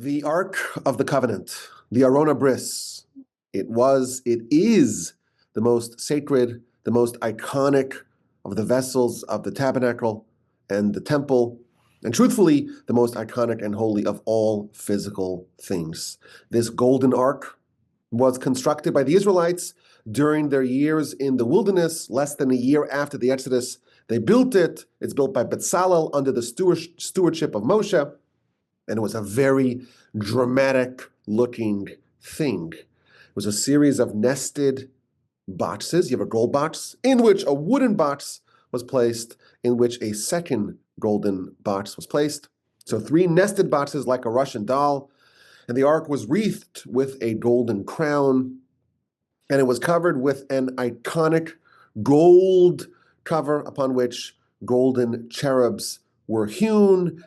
The Ark of the Covenant, the Arona Bris, it is the most sacred, the most iconic of the vessels of the tabernacle and the temple, and truthfully, the most iconic and holy of all physical things. This golden ark was constructed by the Israelites during their years in the wilderness, less than a year after the Exodus. They built it. It's built by Bezalel under the stewardship of Moshe. And it was a very dramatic looking thing. It was a series of nested boxes. You have a gold box in which a wooden box was placed, in which a second golden box was placed. So 3 nested boxes like a Russian doll. And the ark was wreathed with a golden crown. And it was covered with an iconic gold cover upon which golden cherubs were hewn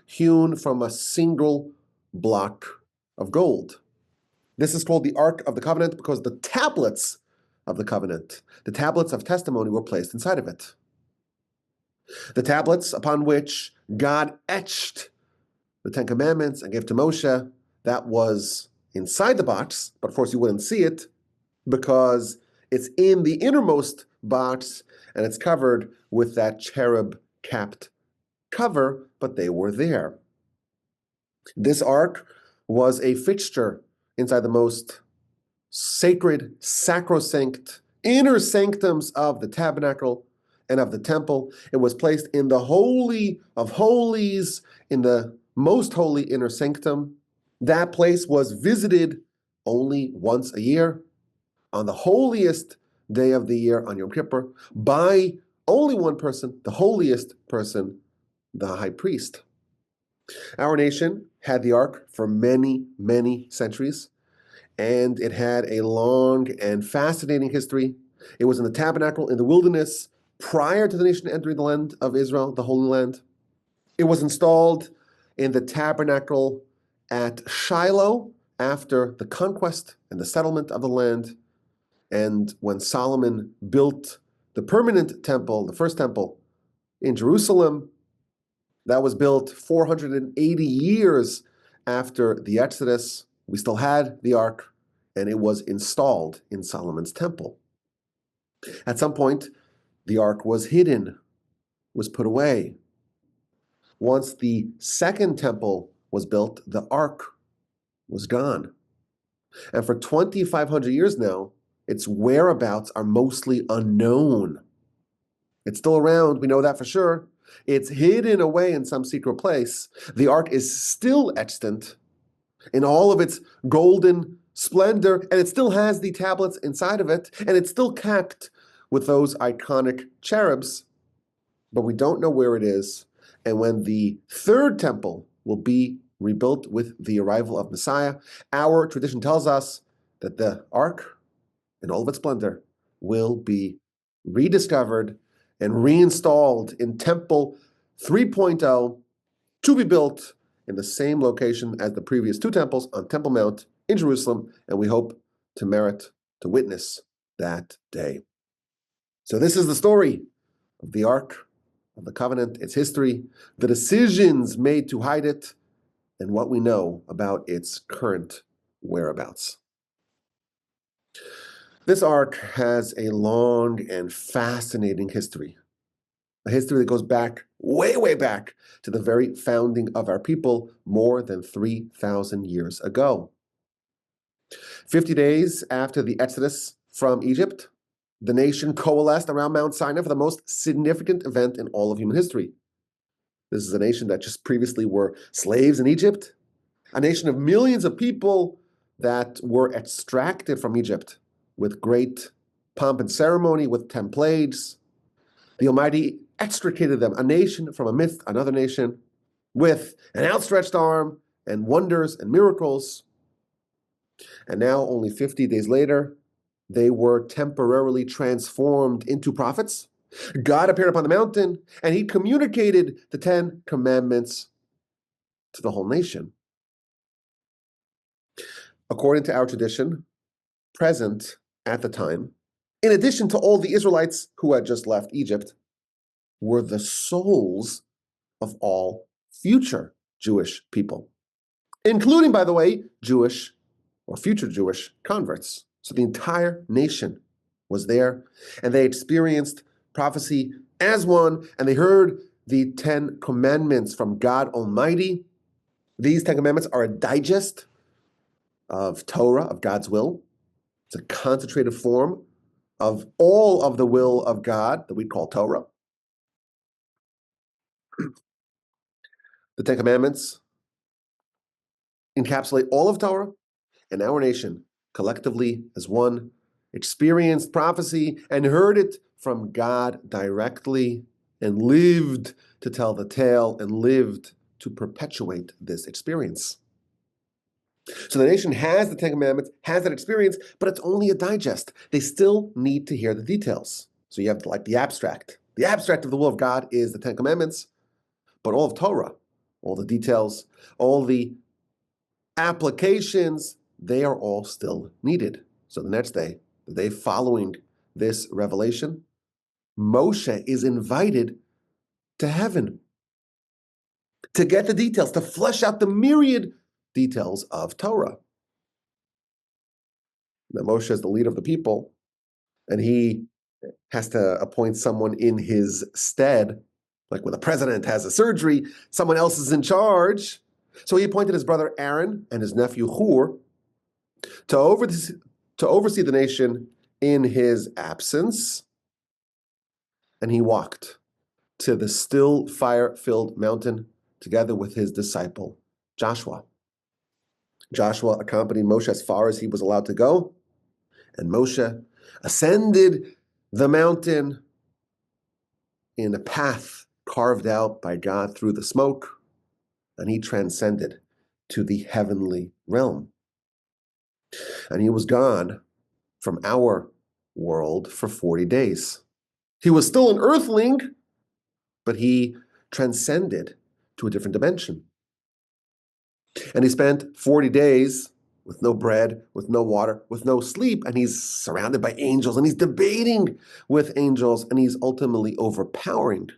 from a single block of gold. This is called the Ark of the Covenant because the tablets of the covenant, the tablets of testimony, were placed inside of it. The tablets upon which God etched the 10 Commandments and gave to Moshe, that was inside the box, but of course you wouldn't see it because it's in the innermost box and it's covered with that cherub-capped cover, but they were there. This ark was a fixture inside the most sacred, sacrosanct, inner sanctums of the tabernacle and of the temple. It was placed in the Holy of Holies, in the most holy inner sanctum. That place was visited only once a year, on the holiest day of the year, on Yom Kippur, by only one person, the holiest person, the high priest. Our nation had the ark for many, many centuries, and it had a long and fascinating history. It was in the tabernacle in the wilderness prior to the nation entering the land of Israel, the Holy Land. It was installed in the tabernacle at Shiloh after the conquest and the settlement of the land. And when Solomon built the permanent temple, the first temple in Jerusalem, that was built 480 years after the Exodus. We still had the ark, and it was installed in Solomon's temple. At some point, the ark was hidden, was put away. Once the second temple was built, the ark was gone. And for 2,500 years now, its whereabouts are mostly unknown. It's still around, we know that for sure. It's hidden away in some secret place. The ark is still extant in all of its golden splendor, and it still has the tablets inside of it, and it's still capped with those iconic cherubs, but we don't know where it is. And when the third temple will be rebuilt with the arrival of Messiah, our tradition tells us that the ark, in all of its splendor, will be rediscovered and reinstalled in Temple 3.0 to be built in the same location as the previous 2 temples on Temple Mount in Jerusalem, and we hope to witness that day. So this is the story of the Ark of the Covenant, its history, the decisions made to hide it, and what we know about its current whereabouts. This ark has a long and fascinating history, a history that goes back, way, way back to the very founding of our people more than 3,000 years ago. 50 days after the Exodus from Egypt, the nation coalesced around Mount Sinai for the most significant event in all of human history. This is a nation that just previously were slaves in Egypt, a nation of millions of people that were extracted from Egypt with great pomp and ceremony, with 10 plagues. The Almighty extricated them, a nation from amidst another nation, with an outstretched arm and wonders and miracles. And now, only 50 days later, they were temporarily transformed into prophets. God appeared upon the mountain, and he communicated the 10 commandments to the whole nation. According to our tradition, present at the time, in addition to all the Israelites who had just left Egypt, were the souls of all future Jewish people. including, by the way, Jewish or future Jewish converts. So the entire nation was there, and they experienced prophecy as one, and they heard the 10 commandments from God Almighty. These 10 commandments are a digest of Torah, of God's will. It's a concentrated form of all of the will of God that we call Torah. The 10 commandments encapsulate all of Torah, and our nation, collectively as one, experienced prophecy and heard it from God directly and lived to tell the tale and lived to perpetuate this experience. So the nation has the 10 commandments, has that experience, but it's only a digest. They still need to hear the details. So you have like the abstract. The abstract of the will of God is the 10 commandments, but all of Torah, all the details, all the applications, they are all still needed. So the next day, the day following this revelation, Moshe is invited to heaven to get the details, to flesh out the myriad details of Torah. Now, Moshe is the leader of the people, and he has to appoint someone in his stead, like when the president has a surgery, someone else is in charge. So he appointed his brother Aaron and his nephew Hur to oversee the nation in his absence. And he walked to the still fire-filled mountain together with his disciple, Joshua. Joshua accompanied Moshe as far as he was allowed to go, and Moshe ascended the mountain in a path carved out by God through the smoke, and he transcended to the heavenly realm. And he was gone from our world for 40 days. He was still an earthling, but he transcended to a different dimension. And he spent 40 days with no bread, with no water, with no sleep, and he's surrounded by angels, and he's debating with angels, and he's ultimately overpowering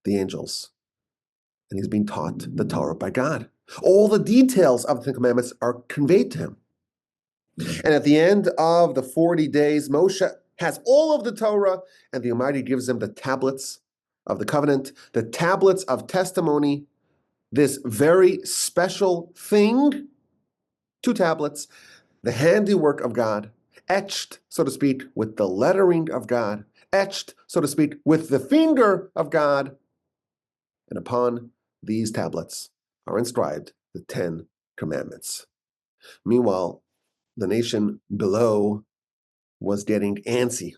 the angels. And he's being taught the Torah by God. All the details of the Ten Commandments are conveyed to him. And at the end of the 40 days, Moshe has all of the Torah, and the Almighty gives him the tablets of the covenant, the tablets of testimony, this very special thing, 2 tablets, the handiwork of God, etched, so to speak, with the lettering of God, etched, so to speak, with the finger of God. And upon these tablets are inscribed the 10 commandments. Meanwhile, the nation below was getting antsy.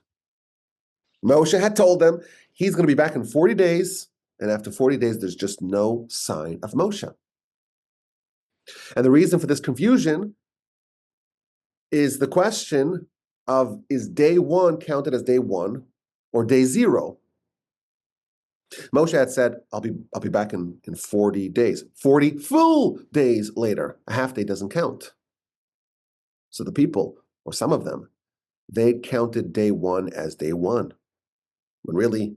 Moshe had told them he's going to be back in 40 days, and after 40 days, there's just no sign of Moshe. And the reason for this confusion is the question of, is day 1 counted as day 1 or day 0? Moshe had said, I'll be back in 40 days. 40 full days later. A half day doesn't count. So the people, or some of them, they counted day 1 as day 1, when really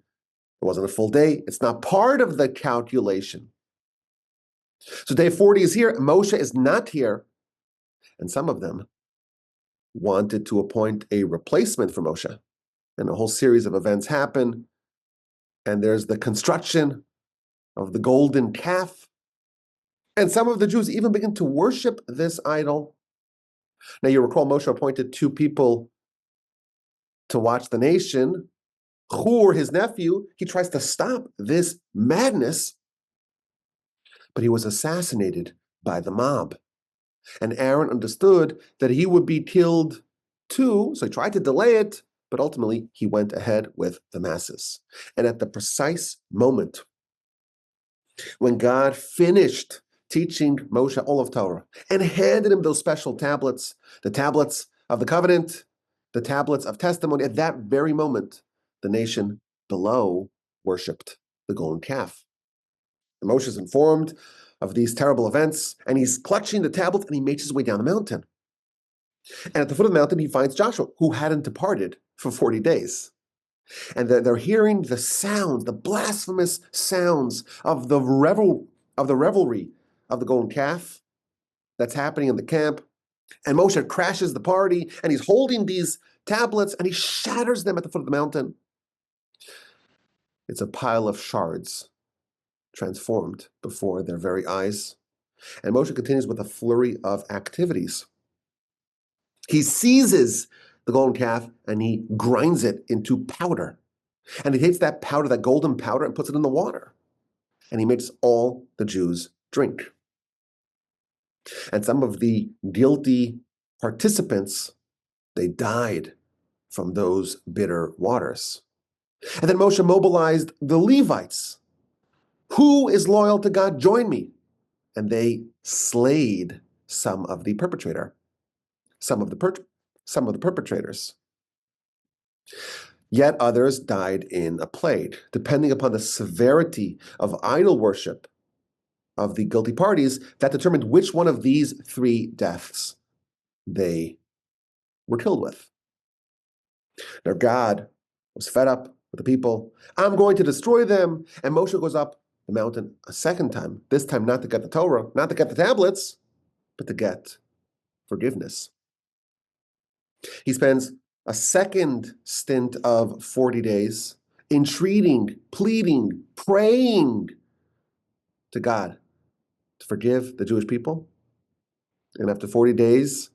it wasn't a full day. It's not part of the calculation. So day 40 is here. Moshe is not here. And some of them wanted to appoint a replacement for Moshe. And a whole series of events happen. And there's the construction of the golden calf. And some of the Jews even begin to worship this idol. Now you recall Moshe appointed 2 people to watch the nation. Hur, his nephew, he tries to stop this madness, but he was assassinated by the mob. And Aaron understood that he would be killed too, so he tried to delay it, but ultimately he went ahead with the masses. And at the precise moment when God finished teaching Moshe all of Torah and handed him those special tablets, the tablets of the covenant, the tablets of testimony, at that very moment, the nation below worshipped the golden calf. And Moshe is informed of these terrible events, and he's clutching the tablets, and he makes his way down the mountain. And at the foot of the mountain, he finds Joshua, who hadn't departed for 40 days. And they're hearing the sounds, the blasphemous sounds of the revelry of the golden calf. that's happening in the camp. And Moshe crashes the party, and he's holding these tablets, and he shatters them at the foot of the mountain. It's a pile of shards transformed before their very eyes. And Moshe continues with a flurry of activities. He seizes the golden calf and he grinds it into powder. And he takes that powder, that golden powder, and puts it in the water. And he makes all the Jews drink. And some of the guilty participants, they died from those bitter waters. And then Moshe mobilized the Levites. Who is loyal to God? Join me. And they slayed some of the perpetrators. Yet others died in a plague, depending upon the severity of idol worship of the guilty parties. That determined which one of these three deaths they were killed with. Now God was fed up with the people. I'm going to destroy them. And Moshe goes up the mountain a second time, this time not to get the Torah, not to get the tablets, but to get forgiveness. He spends a second stint of 40 days entreating, pleading, praying to God to forgive the Jewish people. And after 40 days,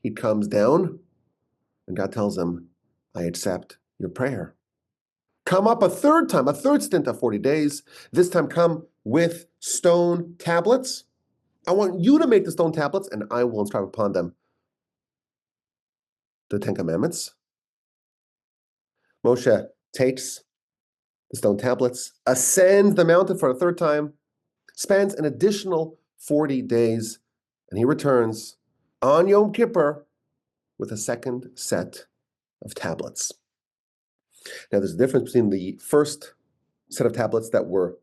he comes down and God tells him, I accept your prayer. Come up a third time, a third stint of 40 days. This time come with stone tablets. I want you to make the stone tablets and I will inscribe upon them the Ten Commandments. Moshe takes the stone tablets, ascends the mountain for a third time, spends an additional 40 days, and he returns on Yom Kippur with a second set of tablets. Now, there's a difference between the first set of tablets that were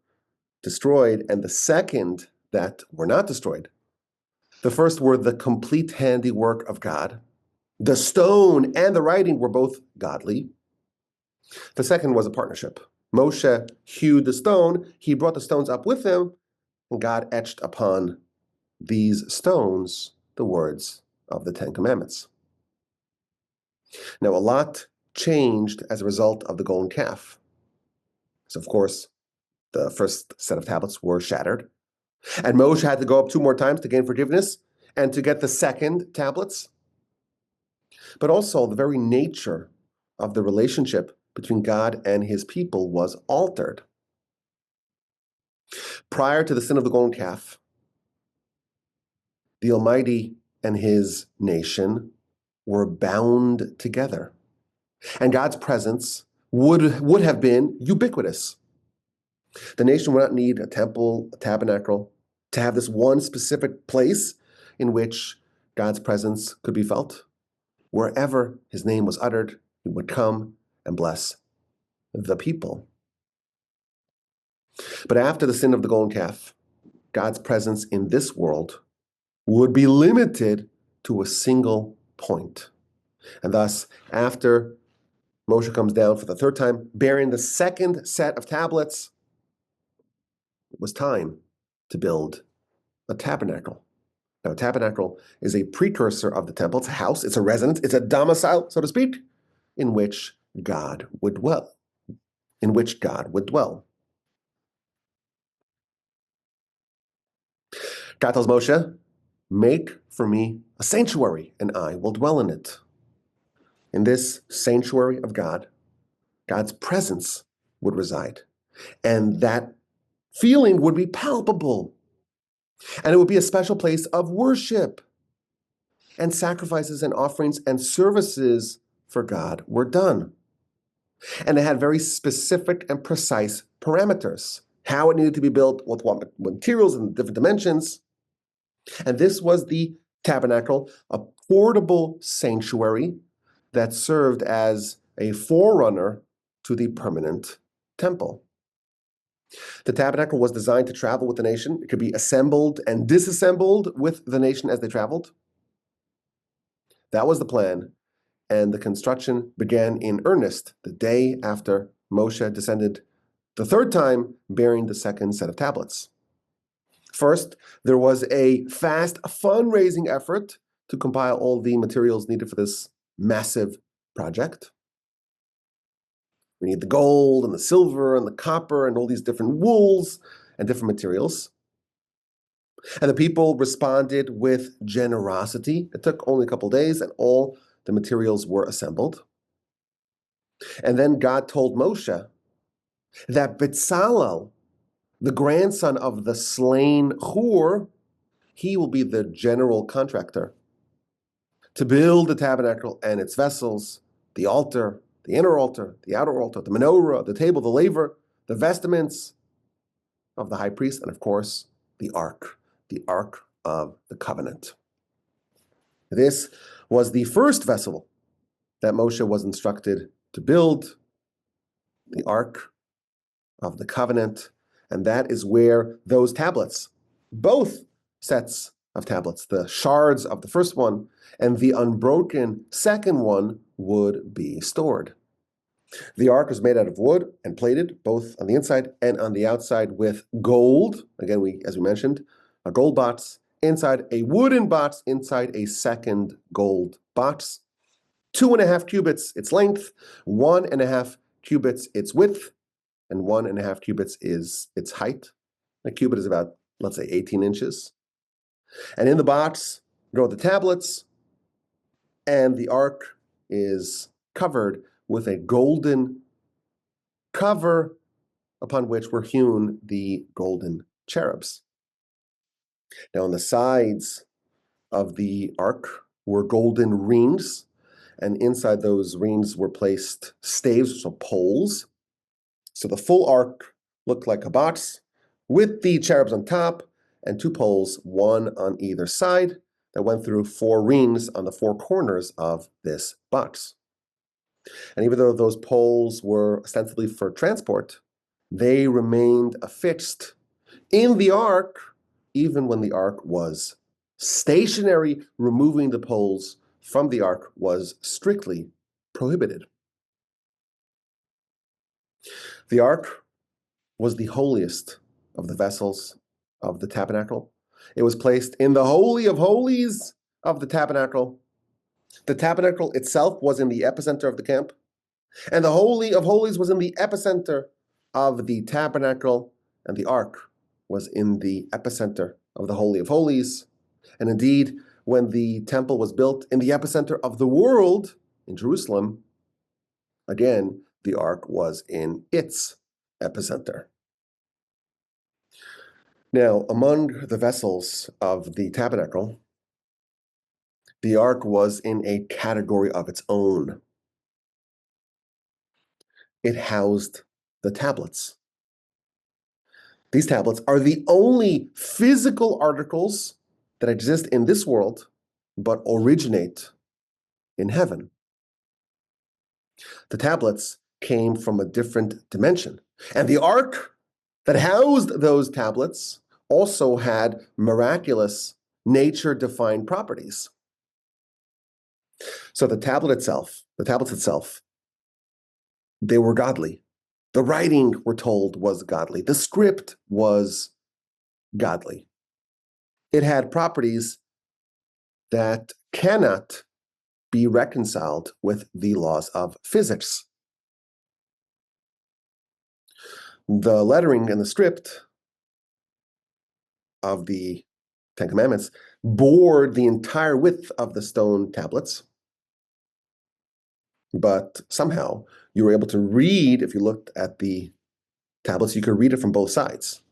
destroyed and the second that were not destroyed. The first were the complete handiwork of God. The stone and the writing were both godly. The second was a partnership. Moshe hewed the stone, he brought the stones up with him, and God etched upon these stones the words of the Ten Commandments. Now, a lot changed as a result of the golden calf. So, of course, the first set of tablets were shattered, and Moshe had to go up 2 more times to gain forgiveness and to get the second tablets. But also, the very nature of the relationship between God and his people was altered. Prior to the sin of the golden calf, the Almighty and his nation were bound together. And God's presence would have been ubiquitous. The nation would not need a temple, a tabernacle, to have this one specific place in which God's presence could be felt. Wherever his name was uttered, he would come and bless the people. But after the sin of the golden calf, God's presence in this world would be limited to a single point. And thus, after Moshe comes down for the third time, bearing the second set of tablets, it was time to build a tabernacle. Now, a tabernacle is a precursor of the temple. It's a house, it's a residence, it's a domicile, so to speak, in which God would dwell. God tells Moshe, make for me a sanctuary, and I will dwell in it. In this sanctuary of God, God's presence would reside. And that feeling would be palpable. And it would be a special place of worship. And sacrifices and offerings and services for God were done. And it had very specific and precise parameters. How it needed to be built, with what materials and different dimensions. And this was the tabernacle, a portable sanctuary that served as a forerunner to the permanent temple. The tabernacle was designed to travel with the nation. It could be assembled and disassembled with the nation as they traveled. That was the plan, and the construction began in earnest the day after Moshe descended the third time, bearing the second set of tablets. First, there was a fast fundraising effort to compile all the materials needed for this massive project. We need the gold and the silver and the copper and all these different wools and different materials. And the people responded with generosity. It took only a couple of days, and all the materials were assembled. And then God told Moshe that Bezalel, the grandson of the slain Hur, he will be the general contractor to build the tabernacle and its vessels, the altar, the inner altar, the outer altar, the menorah, the table, the laver, the vestments of the high priest, and of course, the ark of the covenant. This was the first vessel that Moshe was instructed to build, the ark of the covenant, and that is where those tablets, both sets of tablets, the shards of the first one and the unbroken second one, would be stored. The ark was made out of wood and plated, both on the inside and on the outside, with gold. Again, as we mentioned, a gold box inside a wooden box inside a second gold box. 2.5 cubits its length, 1.5 cubits its width, and 1.5 cubits is its height. A cubit is about, let's say, 18 inches. And in the box go the tablets, and the ark is covered with a golden cover upon which were hewn the golden cherubs. Now, on the sides of the ark were golden rings, and inside those rings were placed staves, so poles. So the full ark looked like a box with the cherubs on top and 2 poles, one on either side, that went through 4 rings on the 4 corners of this box. And even though those poles were ostensibly for transport, they remained affixed in the ark even when the ark was stationary. Removing the poles from the ark was strictly prohibited. The ark was the holiest of the vessels of the tabernacle. It was placed in the Holy of Holies of the tabernacle. The tabernacle itself was in the epicenter of the camp, and the Holy of Holies was in the epicenter of the tabernacle, and the ark was in the epicenter of the Holy of Holies. And indeed, when the temple was built in the epicenter of the world in Jerusalem, again, the ark was in its epicenter. Now, among the vessels of the tabernacle, the ark was in a category of its own. It housed the tablets. These tablets are the only physical articles that exist in this world, but originate in heaven. The tablets came from a different dimension, and the ark that housed those tablets also had miraculous nature-defined properties. So the tablets itself, they were godly. The writing, we're told, was godly. The script was godly. It had properties that cannot be reconciled with the laws of physics. The lettering and the script of the Ten Commandments bore the entire width of the stone tablets, but somehow you were able to read, if you looked at the tablets, you could read it from both sides.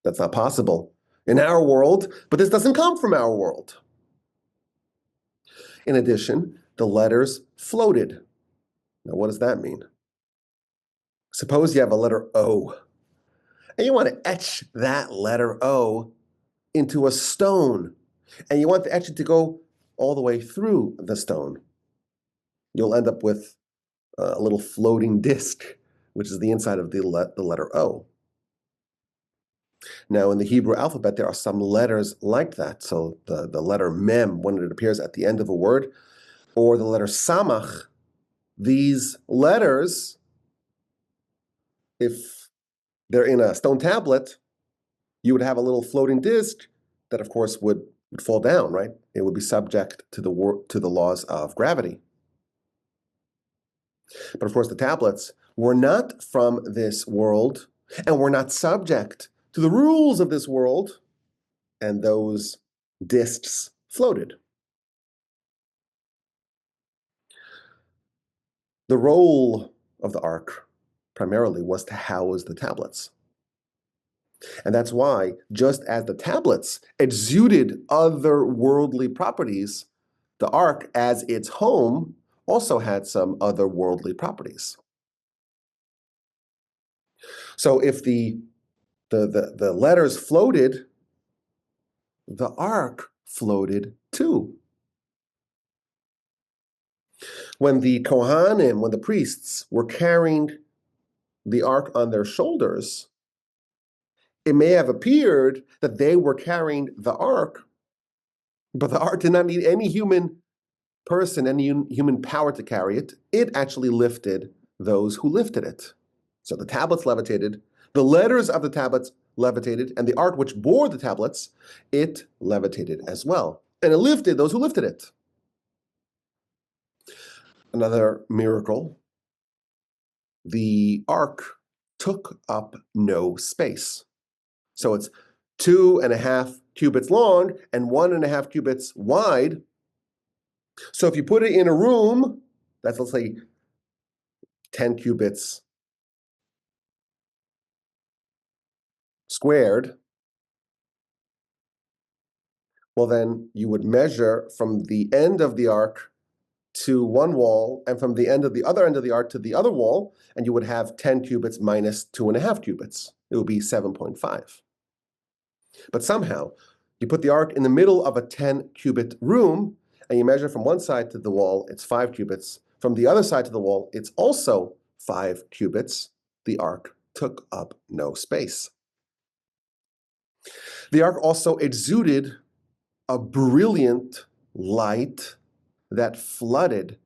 That's not possible in our world, but this doesn't come from our world. In addition, the letters floated. Now, what does that mean? Suppose you have a letter O, and you want to etch that letter O into a stone, and you want the etching to go all the way through the stone. You'll end up with a little floating disc, which is the inside of the letter O. Now, in the Hebrew alphabet, there are some letters like that. So the letter Mem, when it appears at the end of a word, or the letter Samach, these letters, if they're in a stone tablet, you would have a little floating disc that, of course, would fall down, right? It would be subject to the laws of gravity. But of course, the tablets were not from this world and were not subject to the rules of this world, and those discs floated. The role of the ark primarily was to house the tablets. And that's why, just as the tablets exuded otherworldly properties, the ark, as its home, also had some otherworldly properties. So if the letters floated, the ark floated too. When the Kohanim, when the priests were carrying the ark on their shoulders, it may have appeared that they were carrying the ark, but the ark did not need any human person, any human power to carry it. It actually lifted those who lifted it. So the tablets levitated, the letters of the tablets levitated, and the ark which bore the tablets, it levitated as well. And it lifted those who lifted it. Another miracle, the ark took up no space. So it's 2.5 cubits long and 1.5 cubits wide. So if you put it in a room, that's, let's say, 10 cubits squared, well, then you would measure from the end of the ark to one wall, and from the other end of the ark to the other wall, and you would have 10 cubits minus 2.5 cubits. It would be 7.5. But somehow, you put the ark in the middle of a 10-cubit room, and you measure from one side to the wall, it's 5 cubits. From the other side to the wall, it's also 5 cubits. The ark took up no space. The ark also exuded a brilliant light that flooded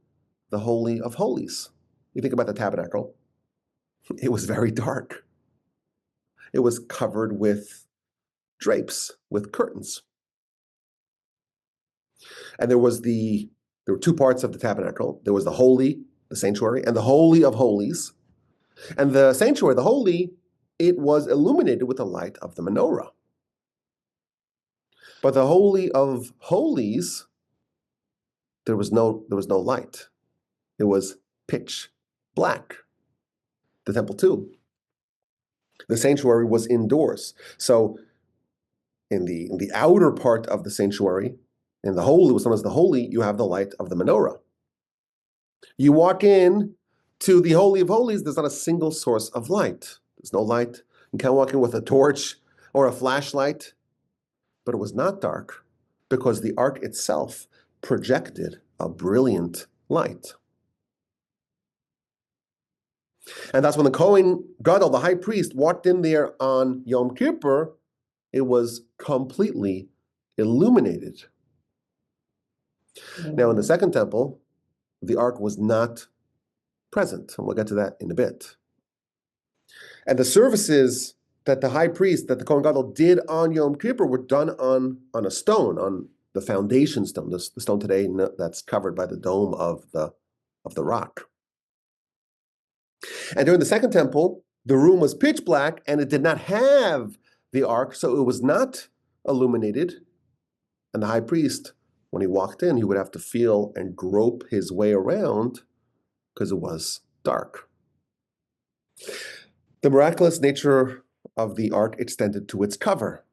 the Holy of Holies. You think about the tabernacle, it was very dark. It was covered with drapes, with curtains. And there were 2 parts of the tabernacle. There was the holy, the sanctuary, and the Holy of Holies. And the sanctuary, the holy, it was illuminated with the light of the menorah. But the Holy of Holies, there was no light. It was pitch black. The temple too. The sanctuary was indoors. So in the outer part of the sanctuary, in the holy, what's known as the holy, you have the light of the menorah. You walk in to the Holy of Holies, there's not a single source of light. There's no light. You can't walk in with a torch or a flashlight. But it was not dark because the ark itself projected a brilliant light. And that's when the Kohen Gadol, the high priest, walked in there on Yom Kippur, it was completely illuminated. Now, in the second temple, the ark was not present, and we'll get to that in a bit. And the services that the high priest, that the Kohen Gadol did on Yom Kippur were done on a stone, on the foundation stone, the stone today that's covered by the dome of the rock. And during the second temple, the room was pitch black, and it did not have the ark, so it was not illuminated. And the high priest, when he walked in, he would have to feel and grope his way around because it was dark. The miraculous nature of the ark extended to its cover.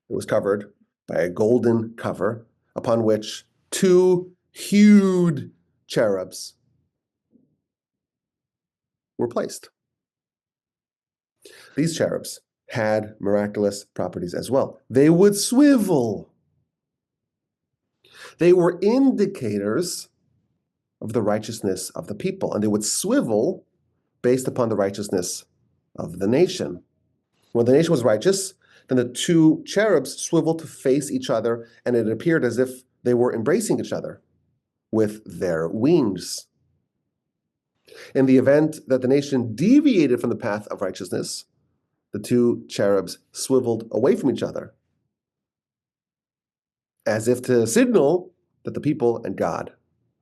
It was covered by a golden cover upon which 2 huge cherubs were placed. These cherubs had miraculous properties as well. They would swivel. They were indicators of the righteousness of the people, and they would swivel based upon the righteousness of the nation. When the nation was righteous, then the 2 cherubs swiveled to face each other, and it appeared as if they were embracing each other with their wings. In the event that the nation deviated from the path of righteousness, the two cherubs swiveled away from each other, as if to signal that the people and God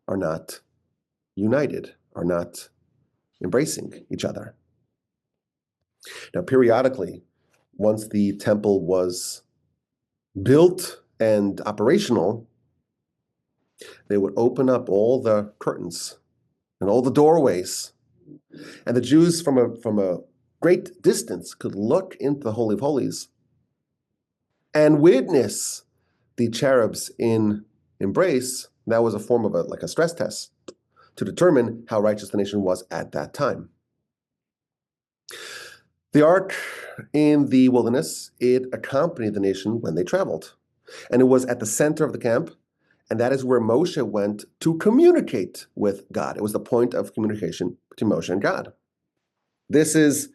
are not united, are not embracing each other. Now, periodically, once the temple was built and operational, they would open up all the curtains and all the doorways, and the Jews from a great distance could look into the Holy of Holies and witness the cherubs in embrace. That was a form of like a stress test to determine how righteous the nation was at that time. The ark in the wilderness, it accompanied the nation when they traveled. And it was at the center of the camp, and that is where Moshe went to communicate with God. It was the point of communication between Moshe and God. This is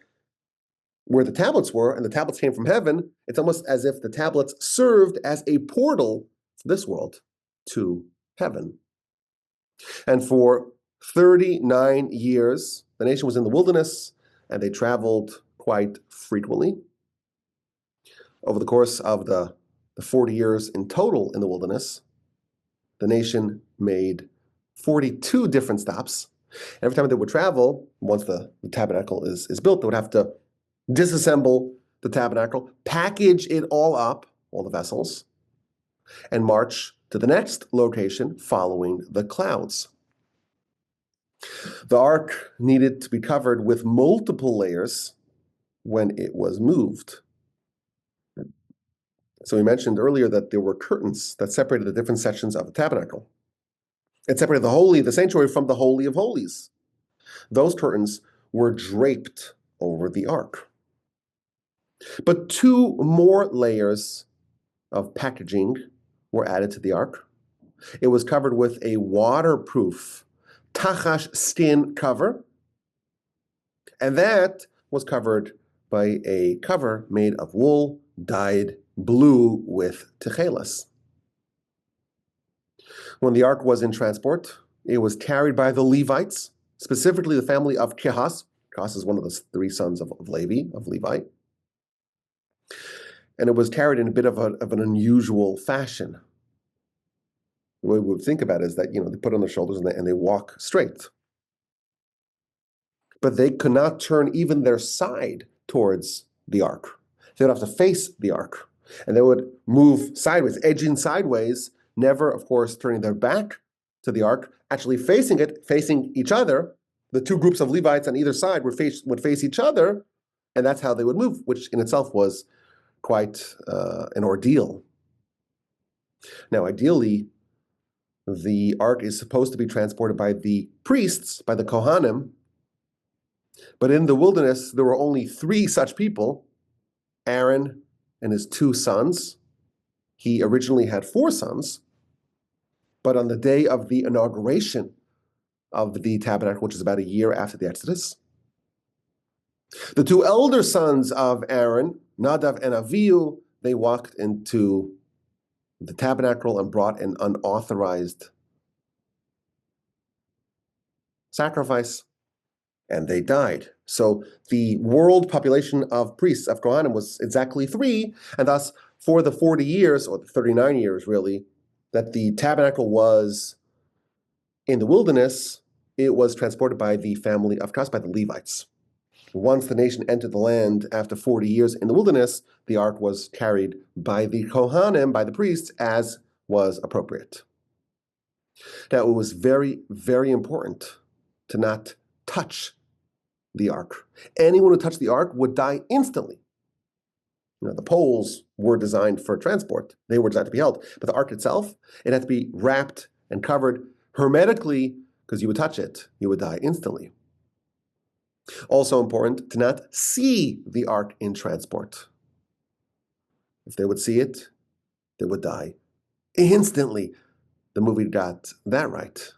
where the tablets were, and the tablets came from heaven. It's almost as if the tablets served as a portal from this world to heaven. And for 39 years, the nation was in the wilderness, and they traveled quite frequently. Over the course of the 40 years in total in the wilderness, the nation made 42 different stops. Every time they would travel, once the tabernacle is built, they would have to disassemble the tabernacle, package it all up, all the vessels, and march to the next location following the clouds. The ark needed to be covered with multiple layers when it was moved. So we mentioned earlier that there were curtains that separated the different sections of the tabernacle. It separated the sanctuary from the Holy of Holies. Those curtains were draped over the ark. But two more layers of packaging were added to the ark. It was covered with a waterproof tachash skin cover, and that was covered by a cover made of wool dyed blue with techelas. When the ark was in transport, it was carried by the Levites, specifically the family of Kehas. Kehas is one of the three sons of Levi. And it was carried in a bit of an unusual fashion. The way we would think about it is that, they put it on their shoulders and they walk straight. But they could not turn even their side towards the ark. They would have to face the ark. And they would move sideways, edging sideways, never, of course, turning their back to the ark, actually facing it, facing each other. The two groups of Levites on either side would face each other, and that's how they would move, which in itself was quite an ordeal. Now, ideally, the ark is supposed to be transported by the priests, by the Kohanim, but in the wilderness, there were only 3 such people, Aaron and his 2 sons. He originally had 4 sons, but on the day of the inauguration of the tabernacle, which is about a year after the Exodus, the 2 elder sons of Aaron, Nadav and Avihu, they walked into the tabernacle and brought an unauthorized sacrifice, and they died. So the world population of priests, of Kohanim, was exactly 3, and thus for the 40 years, or the 39 years really, that the tabernacle was in the wilderness, it was transported by the family of Kehas, by the Levites. Once the nation entered the land after 40 years in the wilderness, the ark was carried by the Kohanim, by the priests, as was appropriate. Now, it was very, very important to not touch the ark. Anyone who touched the ark would die instantly. The poles were designed for transport. They were designed to be held. But the ark itself, it had to be wrapped and covered hermetically, because you would touch it, you would die instantly. Also important to not see the ark in transport. If they would see it, they would die instantly. The movie got that right.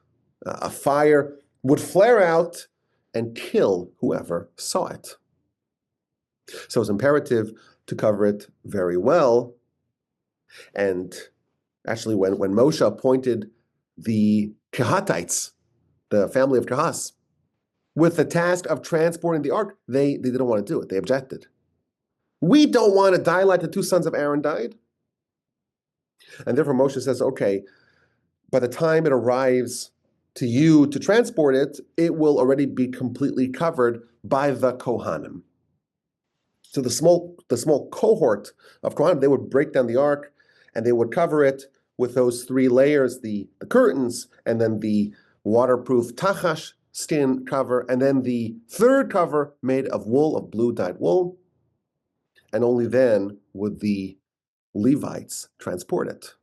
A fire would flare out and kill whoever saw it. So it's imperative to cover it very well. And actually, when Moshe appointed the Kehatites, the family of Kehas, with the task of transporting the ark, they didn't want to do it. They objected. We don't want to die like the two sons of Aaron died. And therefore Moshe says, okay, by the time it arrives to you to transport it, it will already be completely covered by the Kohanim. So the small cohort of Kohanim, they would break down the ark and they would cover it with those three layers, the curtains, and then the waterproof tachash skin cover, and then the third cover made of wool, of blue dyed wool. And only then would the Levites transport it.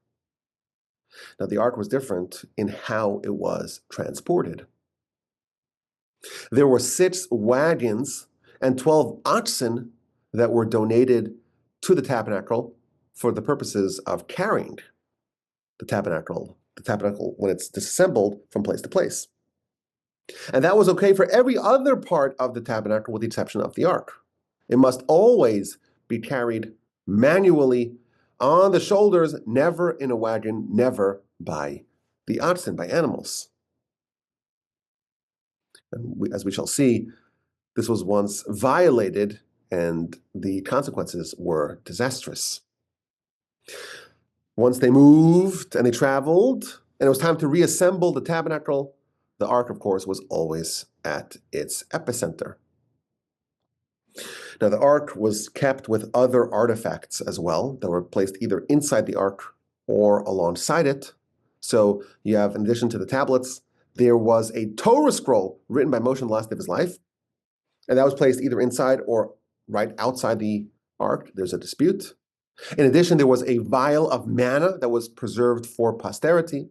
Now, the ark was different in how it was transported. There were 6 wagons and 12 oxen that were donated to the tabernacle for the purposes of carrying the tabernacle when it's disassembled from place to place. And that was okay for every other part of the tabernacle with the exception of the ark. It must always be carried manually on the shoulders, never in a wagon, never by the oxen, by animals. And as we shall see, this was once violated and the consequences were disastrous. Once they moved and they traveled, and it was time to reassemble the tabernacle, the ark, of course, was always at its epicenter. Now, the ark was kept with other artifacts as well that were placed either inside the ark or alongside it. So you have, in addition to the tablets, there was a Torah scroll written by Moshe in the last day of his life, and that was placed either inside or right outside the ark. There's a dispute. In addition, there was a vial of manna that was preserved for posterity.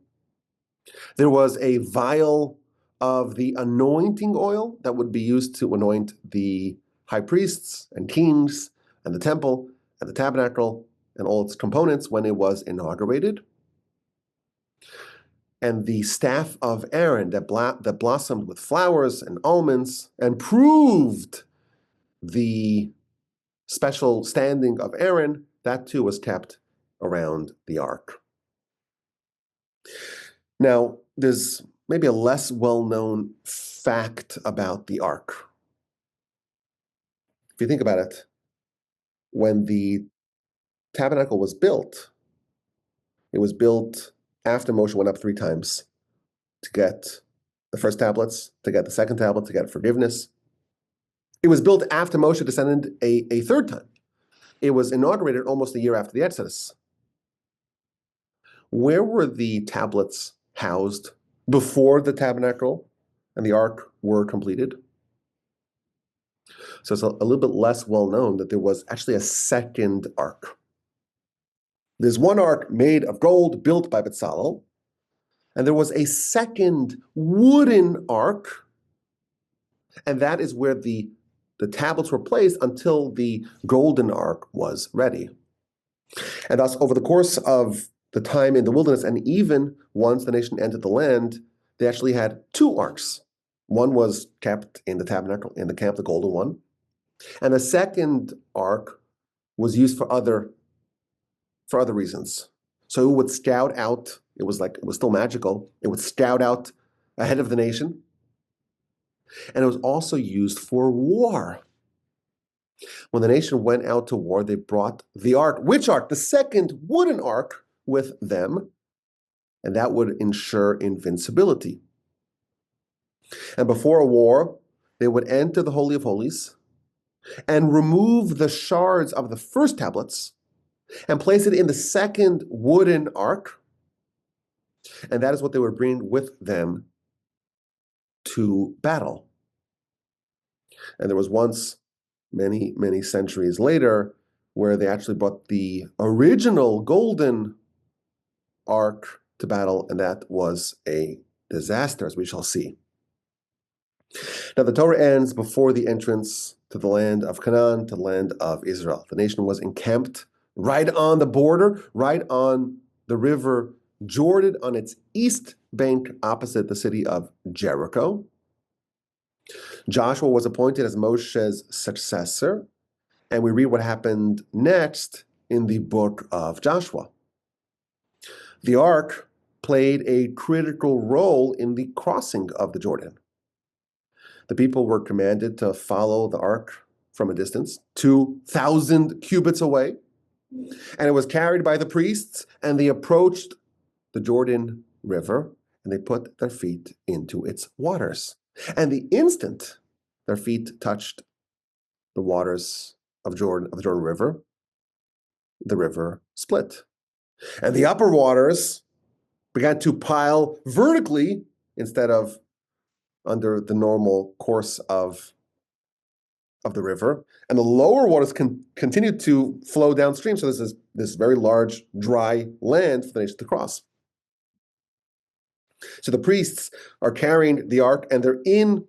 There was a vial of the anointing oil that would be used to anoint the high priests and kings and the temple and the tabernacle and all its components when it was inaugurated. And the staff of Aaron that blossomed with flowers and almonds and proved the special standing of Aaron, that too was kept around the ark. Now, there's maybe a less well-known fact about the ark. If you think about it, when the tabernacle was built, it was built after Moshe went up 3 times to get the first tablets, to get the second tablet, to get forgiveness. It was built after Moshe descended a 3rd time. It was inaugurated almost a year after the Exodus. Where were the tablets housed before the tabernacle and the ark were completed? So it's a little bit less well known that there was actually a second ark. There's one ark made of gold built by Bezalel, and there was a second wooden ark, and that is where the tablets were placed until the golden ark was ready. And thus, over the course of the time in the wilderness, and even once the nation entered the land, they actually had 2 arks. One was kept in the tabernacle, in the camp, the golden one, and the second ark was used for other reasons. So it would scout out. It was still magical. It would scout out ahead of the nation. And it was also used for war. When the nation went out to war, they brought the ark. Which ark? The second wooden ark with them. And that would ensure invincibility. And before a war, they would enter the Holy of Holies and remove the shards of the first tablets and place it in the second wooden ark. And that is what they would bring with them to battle. And there was once, many, many centuries later, where they actually brought the original golden ark to battle, and that was a disaster, as we shall see. Now, the Torah ends before the entrance to the land of Canaan, to the land of Israel. The nation was encamped right on the border, right on the river Jordan, on its east bank opposite the city of Jericho. Joshua was appointed as Moshe's successor, and we read what happened next in the book of Joshua. The ark played a critical role in the crossing of the Jordan. The people were commanded to follow the ark from a distance, 2,000 cubits away. And it was carried by the priests, and they approached the Jordan River, and they put their feet into its waters. And the instant their feet touched the waters of the Jordan River, the river split. And the upper waters began to pile vertically instead of under the normal course of the river, and the lower waters continued to flow downstream. So this is this very large dry land for the nation to cross. So the priests are carrying the ark, and they're in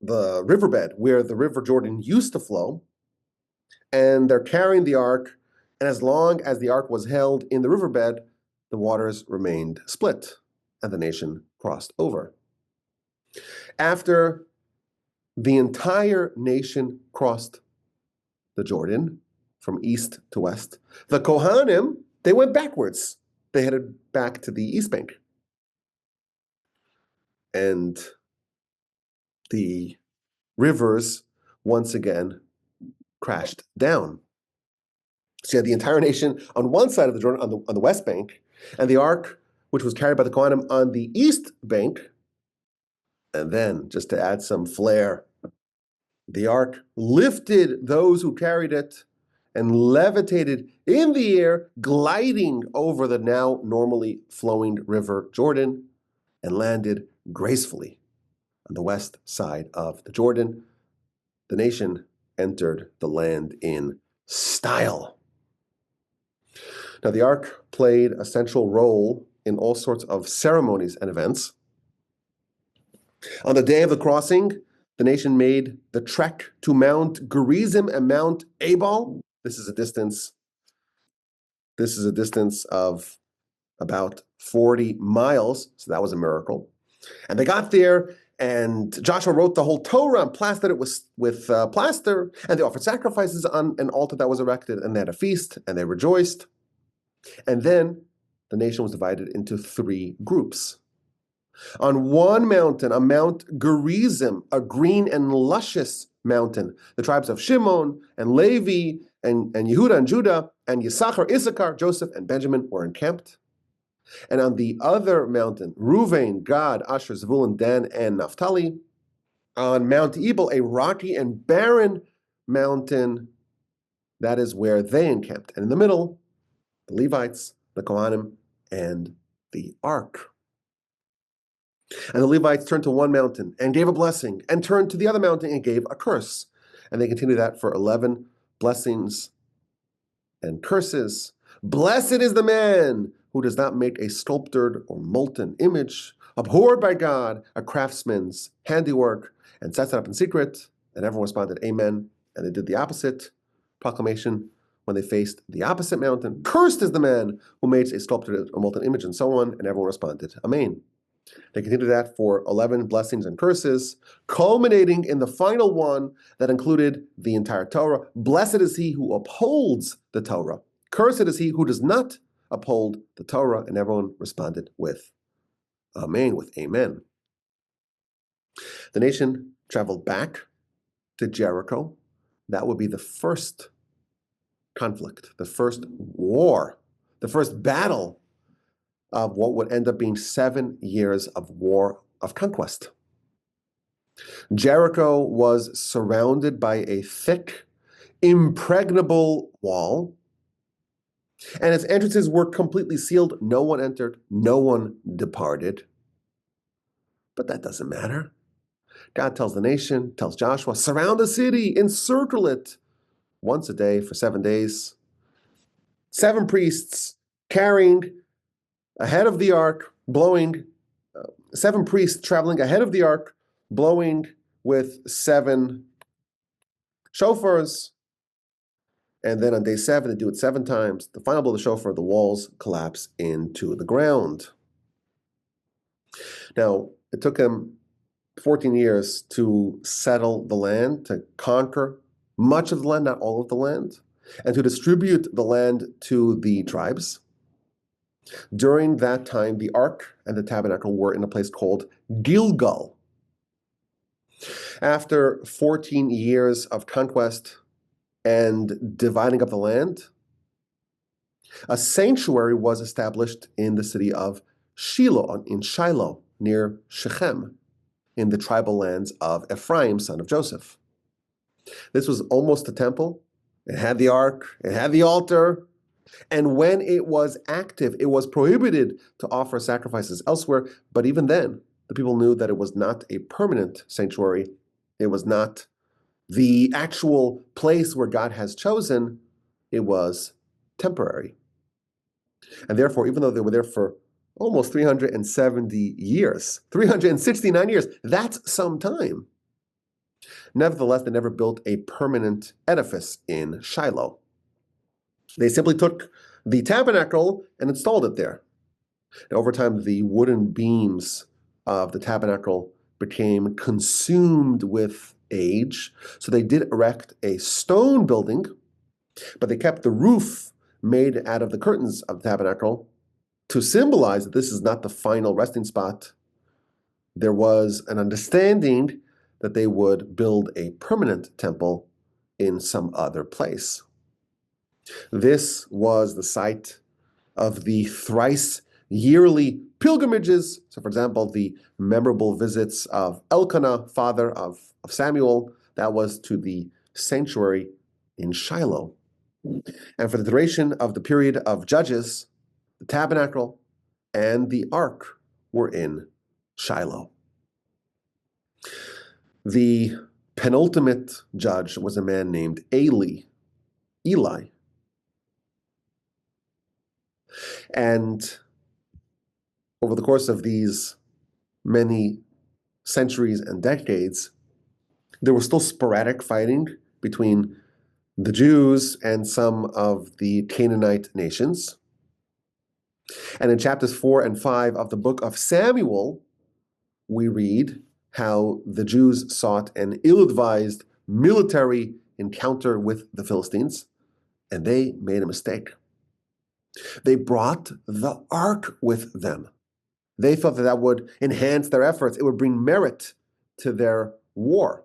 the riverbed where the river Jordan used to flow, and they're carrying the ark. And as long as the ark was held in the riverbed, the waters remained split, and the nation crossed over. After the entire nation crossed the Jordan from east to west, the Kohanim, they went backwards. They headed back to the east bank. And the rivers once again crashed down. So you had the entire nation on one side of the Jordan, on the west bank, and the ark, which was carried by the Kohanim, on the east bank. And then, just to add some flair, the ark lifted those who carried it and levitated in the air, gliding over the now normally flowing river Jordan, and landed gracefully on the west side of the Jordan. The nation entered the land in style. Now, the ark played a central role in all sorts of ceremonies and events. On the day of the crossing, the nation made the trek to Mount Gerizim and Mount Ebal. This is a distance of about 40 miles, so that was a miracle. And they got there, and Joshua wrote the whole Torah and plastered it with plaster, and they offered sacrifices on an altar that was erected, and they had a feast, and they rejoiced. And then the nation was divided into three groups. On one mountain, on Mount Gerizim, a green and luscious mountain, the tribes of Shimon and Levi and Yehuda and Judah and Yisachar, Issachar, Joseph, and Benjamin were encamped. And on the other mountain, Reuven, Gad, Asher, Zebulun, Dan, and Naphtali. On Mount Ebal, a rocky and barren mountain, that is where they encamped. And in the middle, the Levites, the Kohanim, and the ark. And the Levites turned to one mountain and gave a blessing, and turned to the other mountain and gave a curse. And they continued that for 11 blessings and curses. Blessed is the man who does not make a sculptured or molten image, abhorred by God, a craftsman's handiwork, and sets it up in secret. And everyone responded, Amen. And they did the opposite proclamation when they faced the opposite mountain. Cursed is the man who makes a sculptured or molten image, and so on. And everyone responded, Amen. They continued that for 11 blessings and curses, culminating in the final one that included the entire Torah. Blessed is he who upholds the Torah. Cursed is he who does not uphold the Torah. And everyone responded with Amen, with Amen. The nation traveled back to Jericho. That would be the first conflict, the first war, the first battle of what would end up being 7 years of war of conquest. Jericho was surrounded by a thick, impregnable wall, and its entrances were completely sealed. No one entered, no one departed. But that doesn't matter. God tells the nation, tells Joshua, surround the city, encircle it once a day for 7 days. 7 priests carrying ahead of the ark, blowing, 7 priests traveling ahead of the ark, blowing with 7 shofars. And then on day 7, they do it 7 times. The final blow of the shofar, the walls collapse into the ground. Now, it took them 14 years to settle the land, to conquer much of the land, not all of the land, and to distribute the land to the tribes. During that time, the ark and the tabernacle were in a place called Gilgal. After 14 years of conquest and dividing up the land, a sanctuary was established in the city of Shiloh, near Shechem, in the tribal lands of Ephraim, son of Joseph. This was almost a temple. It had the ark, it had the altar, and when it was active, it was prohibited to offer sacrifices elsewhere. But even then, the people knew that it was not a permanent sanctuary. It was not the actual place where God has chosen. It was temporary. And therefore, even though they were there for almost 370 years, 369 years, that's some time. Nevertheless, they never built a permanent edifice in Shiloh. They simply took the tabernacle and installed it there. And over time, the wooden beams of the tabernacle became consumed with age. So they did erect a stone building, but they kept the roof made out of the curtains of the tabernacle to symbolize that this is not the final resting spot. There was an understanding that they would build a permanent temple in some other place. This was the site of the thrice yearly pilgrimages. So, for example, the memorable visits of Elkanah, father of Samuel, that was to the sanctuary in Shiloh. And for the duration of the period of Judges, the tabernacle and the ark were in Shiloh. The penultimate judge was a man named Eli. And over the course of these many centuries and decades, there was still sporadic fighting between the Jews and some of the Canaanite nations. And in chapters 4 and 5 of the book of Samuel, we read how the Jews sought an ill-advised military encounter with the Philistines, and they made a mistake. They brought the ark with them. They thought that would enhance their efforts. It would bring merit to their war.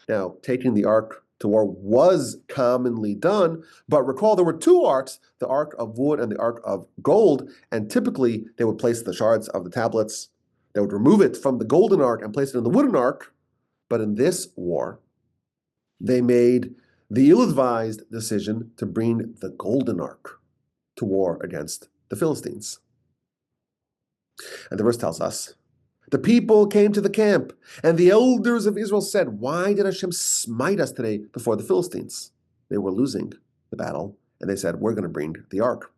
Now, taking the ark to war was commonly done, but recall there were two arks, the ark of wood and the ark of gold, and typically they would place the shards of the tablets. They would remove it from the golden ark and place it in the wooden ark. But in this war, they made the ill-advised decision to bring the golden ark to war against the Philistines. And the verse tells us, the people came to the camp, and the elders of Israel said, why did Hashem smite us today before the Philistines? They were losing the battle, and they said, we're going to bring the ark.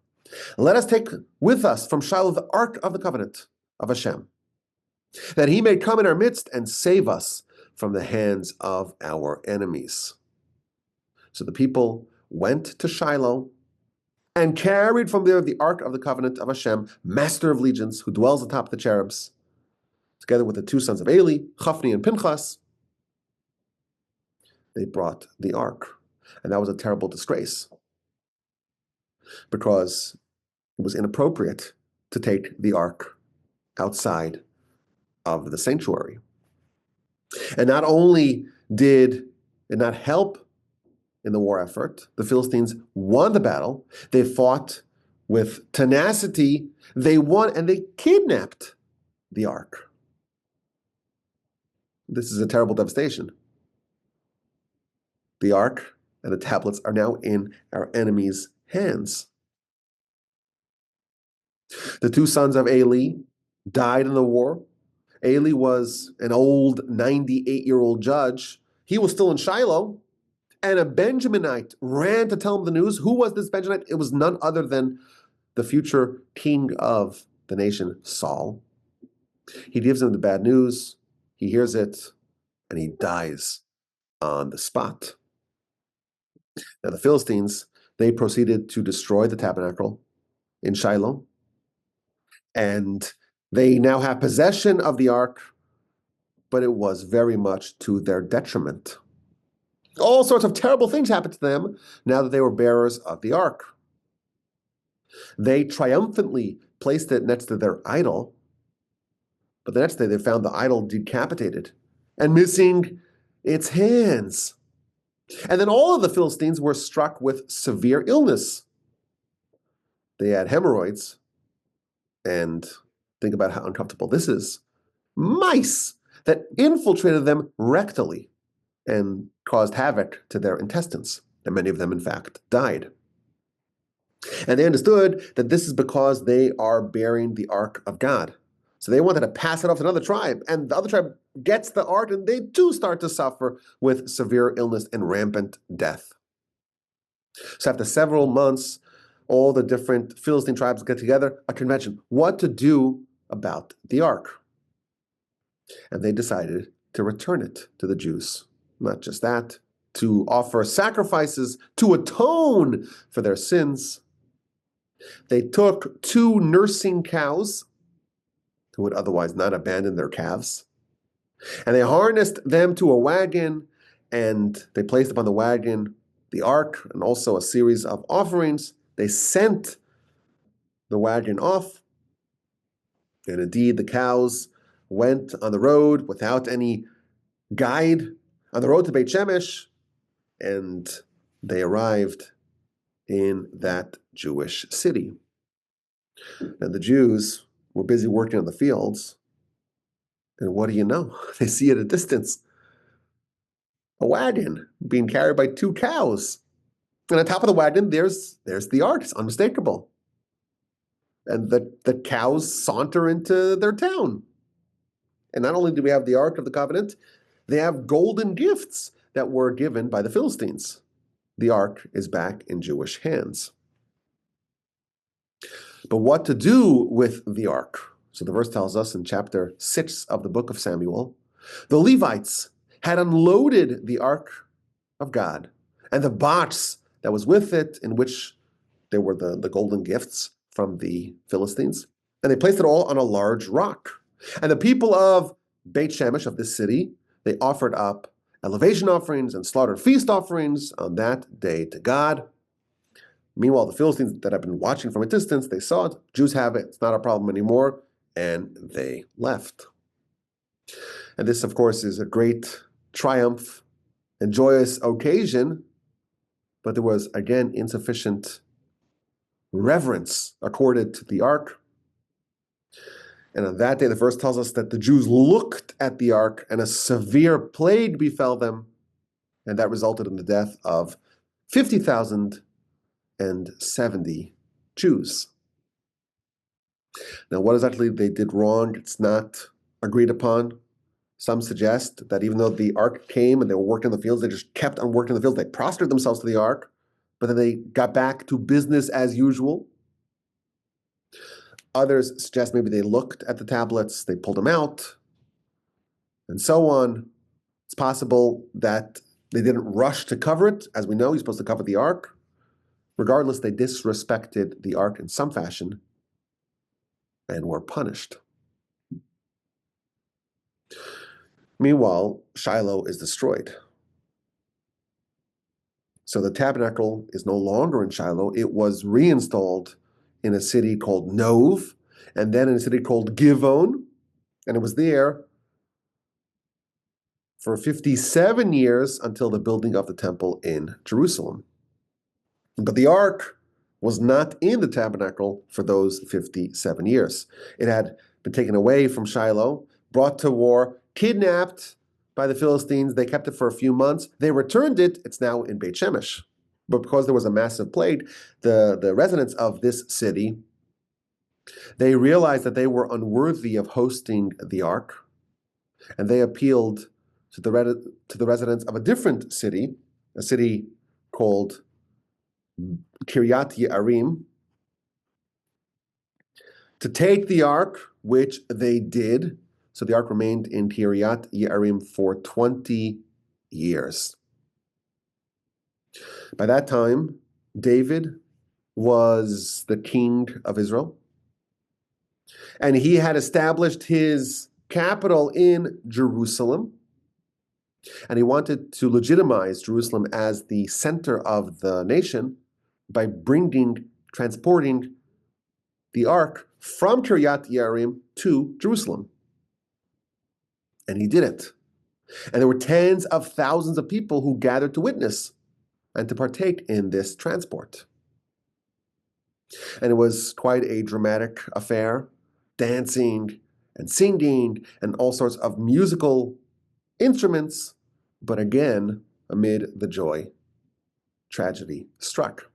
Let us take with us from Shiloh the ark of the covenant of Hashem, that he may come in our midst and save us from the hands of our enemies. So the people went to Shiloh and carried from there the ark of the covenant of Hashem, master of legions, who dwells atop the cherubs, together with the two sons of Eli, Chafni and Pinchas. They brought the ark. And that was a terrible disgrace, because it was inappropriate to take the ark outside of the sanctuary. And not only did it not help in the war effort, the Philistines won the battle. They fought with tenacity. They won, and they kidnapped the ark. This is a terrible devastation. The ark and the tablets are now in our enemies' hands. The two sons of Eli died in the war. Eli was an old 98-year-old judge. He was still in Shiloh, and a Benjaminite ran to tell him the news. Who was this Benjaminite? It was none other than the future king of the nation, Saul. He gives him the bad news. He hears it, and he dies on the spot. Now, the Philistines, they proceeded to destroy the tabernacle in Shiloh, and they now have possession of the ark, but it was very much to their detriment. All sorts of terrible things happened to them now that they were bearers of the ark. They triumphantly placed it next to their idol, but the next day they found the idol decapitated and missing its hands. And then all of the Philistines were struck with severe illness. They had hemorrhoids, and think about how uncomfortable this is. Mice that infiltrated them rectally and caused havoc to their intestines. And many of them, in fact, died. And they understood that this is because they are bearing the ark of God. So they wanted to pass it off to another tribe, and the other tribe gets the ark, and they too start to suffer with severe illness and rampant death. So after several months, all the different Philistine tribes get together, a convention, what to do about the ark. And they decided to return it to the Jews. Not just that, to offer sacrifices to atone for their sins. They took 2 nursing cows who would otherwise not abandon their calves, and they harnessed them to a wagon, and they placed upon the wagon the ark and also a series of offerings. They sent the wagon off, and indeed the cows went on the road without any guide on the road to Beit Shemesh, and they arrived in that Jewish city. And the Jews were busy working on the fields, and what do you know? They see at a distance a wagon being carried by 2 cows. And on top of the wagon, there's the ark. It's unmistakable. And the cows saunter into their town. And not only do we have the Ark of the Covenant, they have golden gifts that were given by the Philistines. The Ark is back in Jewish hands. But what to do with the Ark? So the verse tells us in chapter 6 of the book of Samuel, the Levites had unloaded the Ark of God and the box that was with it, in which there were the golden gifts from the Philistines, and they placed it all on a large rock. And the people of Beit Shemesh, of this city, they offered up elevation offerings and slaughtered feast offerings on that day to God. Meanwhile, the Philistines that have been watching from a distance, they saw it. Jews have it. It's not a problem anymore. And they left. And this, of course, is a great triumph and joyous occasion, but there was, again, insufficient reverence accorded to the ark. And on that day, the verse tells us that the Jews looked at the ark and a severe plague befell them, and that resulted in the death of 50,070 Jews. Now, what exactly they did wrong, it's not agreed upon. Some suggest that even though the ark came and they were working in the fields, they just kept on working in the fields. They prostrated themselves to the ark, but then they got back to business as usual. Others suggest maybe they looked at the tablets, they pulled them out, and so on. It's possible that they didn't rush to cover it. As we know, you're supposed to cover the ark. Regardless, they disrespected the ark in some fashion and were punished. Meanwhile, Shiloh is destroyed. So the tabernacle is no longer in Shiloh. It was reinstalled in a city called Nov, and then in a city called Givon, and it was there for 57 years until the building of the temple in Jerusalem. But the ark was not in the tabernacle for those 57 years. It had been taken away from Shiloh, brought to war, kidnapped by the Philistines. They kept it for a few months. They returned it. It's now in Beit Shemesh. But because there was a massive plague, the residents of this city, they realized that they were unworthy of hosting the ark, and they appealed to the residents of a different city, a city called Kiryat Ye'arim, to take the ark, which they did. So the ark remained in Kiryat Ye'arim for 20 years. By that time, David was the king of Israel, and he had established his capital in Jerusalem, and he wanted to legitimize Jerusalem as the center of the nation by transporting the ark from Kiryat Ye'arim to Jerusalem. And he did it. And there were tens of thousands of people who gathered to witness and to partake in this transport. And it was quite a dramatic affair, dancing and singing and all sorts of musical instruments. But again, amid the joy, tragedy struck.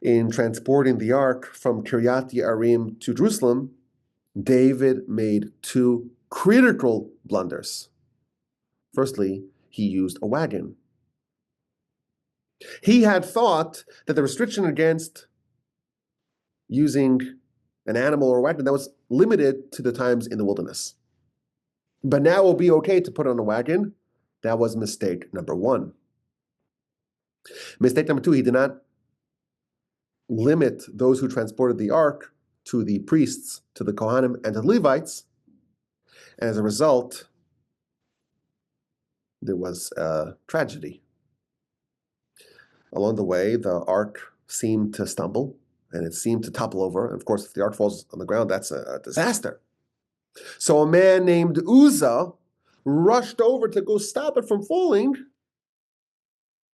In transporting the ark from Kiryat Yearim to Jerusalem, David made two critical blunders. Firstly, he used a wagon. He had thought that the restriction against using an animal or a wagon that was limited to the times in the wilderness. But now it will be okay to put on a wagon. That was mistake number one. Mistake number two, he did not limit those who transported the ark to the priests, to the Kohanim, and to the Levites. And as a result, there was a tragedy. Along the way, the ark seemed to stumble, and it seemed to topple over. And of course, if the ark falls on the ground, that's a disaster. So a man named Uzzah rushed over to go stop it from falling,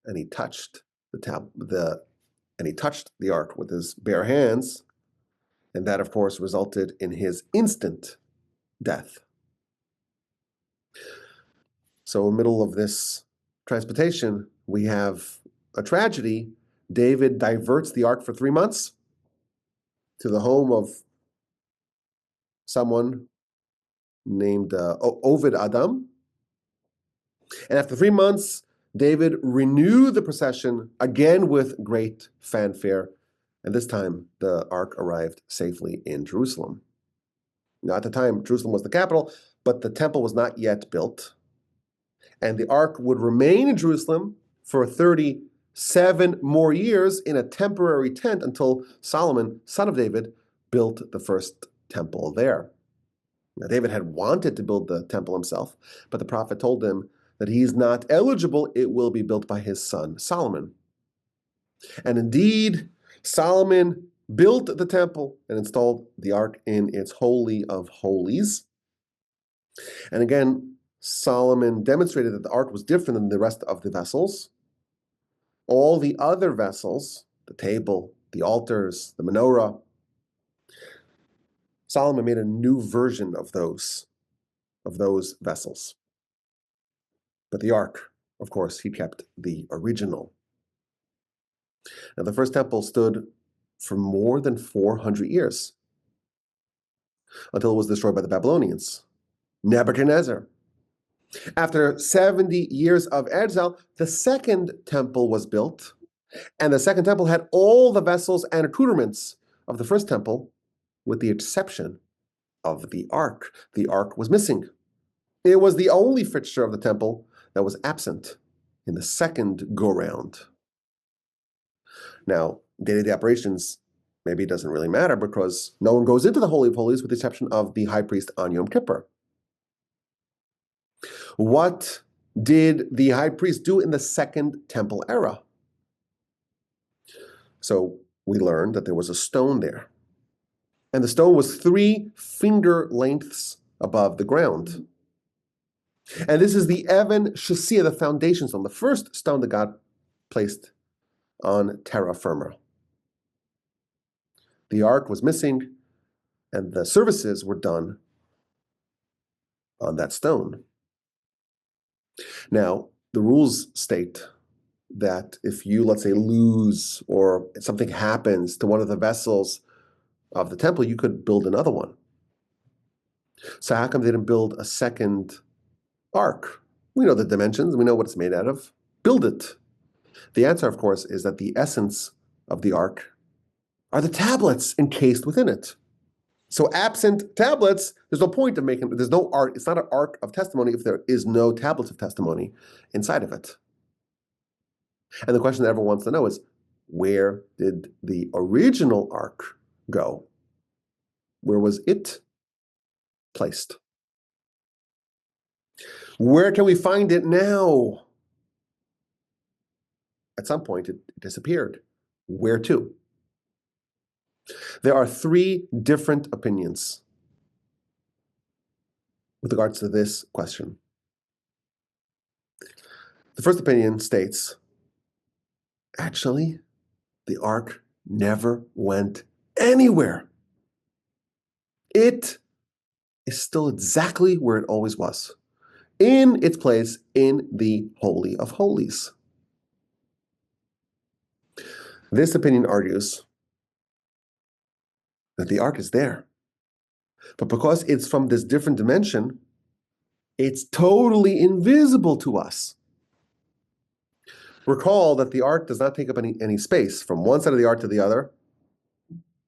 and he touched the ark with his bare hands, and that, of course, resulted in his instant death. So in the middle of this transportation, we have a tragedy. David diverts the ark for 3 months to the home of someone named Ovid Adam. And after 3 months, David renewed the procession again with great fanfare. And this time, the ark arrived safely in Jerusalem. Now, at the time, Jerusalem was the capital, but the temple was not yet built. And the ark would remain in Jerusalem for 37 more years in a temporary tent until Solomon, son of David, built the first temple there. Now, David had wanted to build the temple himself, but the prophet told him that he's not eligible. It will be built by his son, Solomon. And indeed, Solomon built the temple and installed the ark in its Holy of Holies. And again, Solomon demonstrated that the ark was different than the rest of the vessels. All the other vessels, the table, the altars, the menorah, Solomon made a new version of those vessels. But the ark, of course, he kept the original. Now, the first temple stood for more than 400 years until it was destroyed by the Babylonians, Nebuchadnezzar. After 70 years of exile, the second temple was built, and the second temple had all the vessels and accoutrements of the first temple, with the exception of the ark. The ark was missing. It was the only fixture of the temple that was absent in the second go-round. Now, day-to-day operations, maybe it doesn't really matter because no one goes into the Holy of Holies with the exception of the high priest on Yom Kippur. What did the high priest do in the second temple era? So we learned that there was a stone there. And the stone was 3 finger lengths above the ground. And this is the Even Shasiyah, the foundation stone, the first stone that God placed on terra firma. The ark was missing, and the services were done on that stone. Now, the rules state that if you, let's say, lose or something happens to one of the vessels of the temple, you could build another one. So how come they didn't build a second ark? We know the dimensions, we know what it's made out of. Build it. The answer, of course, is that the essence of the ark are the tablets encased within it. So absent tablets, there's no point of making, there's no ark, it's not an ark of testimony if there is no tablets of testimony inside of it. And the question that everyone wants to know is, where did the original ark go? Where was it placed? Where can we find it now? At some point, it disappeared. Where to? There are 3 different opinions. with regards to this question. The first opinion states, actually, the ark never went anywhere. It is still exactly where it always was, in its place in the Holy of Holies. This opinion argues that the ark is there, but because it's from this different dimension, it's totally invisible to us. Recall that the ark does not take up any space from one side of the ark to the other,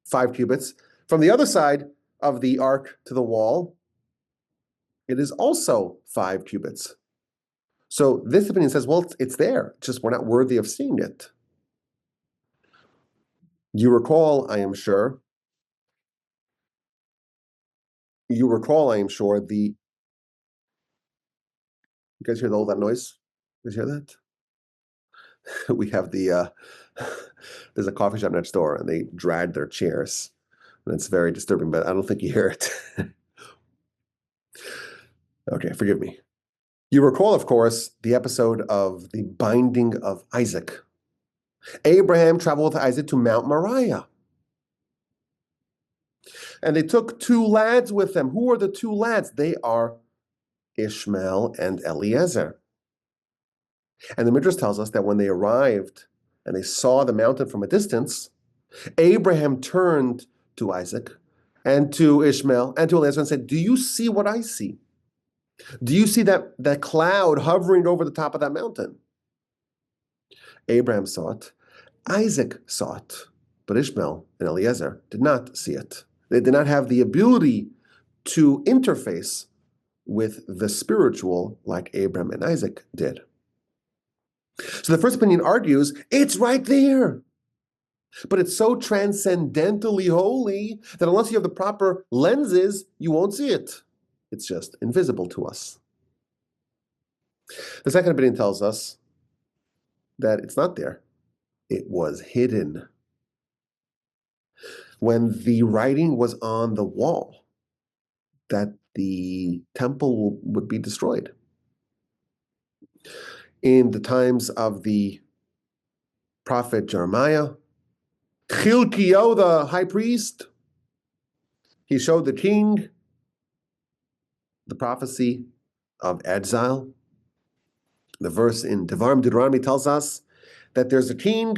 5 cubits. From the other side of the ark to the wall, it is also 5 cubits. So this opinion says, well, it's there, just we're not worthy of seeing it. You recall, I am sure, you guys hear all that noise? You guys hear that? We have there's a coffee shop next door, and they drag their chairs, and it's very disturbing, but I don't think you hear it. Okay, forgive me. You recall, of course, the episode of the binding of Isaac. Abraham traveled with Isaac to Mount Moriah. And they took 2 lads with them. Who are the 2 lads? They are Ishmael and Eliezer. And the Midrash tells us that when they arrived and they saw the mountain from a distance, Abraham turned to Isaac and to Ishmael and to Eliezer and said, do you see what I see? Do you see that cloud hovering over the top of that mountain? Abraham saw it. Isaac saw it. But Ishmael and Eliezer did not see it. They did not have the ability to interface with the spiritual like Abraham and Isaac did. So the first opinion argues, it's right there. But it's so transcendentally holy that unless you have the proper lenses, you won't see it. It's just invisible to us. The second opinion tells us that it's not there. It was hidden. When the writing was on the wall, that the temple would be destroyed. In the times of the prophet Jeremiah, Chilkiah, the high priest, he showed the king the prophecy of exile. The verse in Deuteronomy tells us that there's a king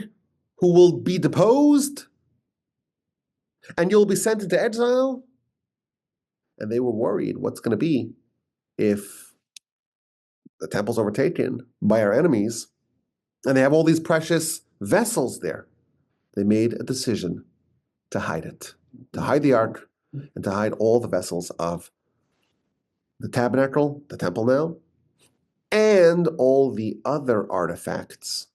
who will be deposed and you'll be sent into exile. And they were worried what's going to be if the temple's overtaken by our enemies and they have all these precious vessels there. They made a decision to hide it, to hide the ark, and to hide all the vessels of the tabernacle, the temple now, and all the other artifacts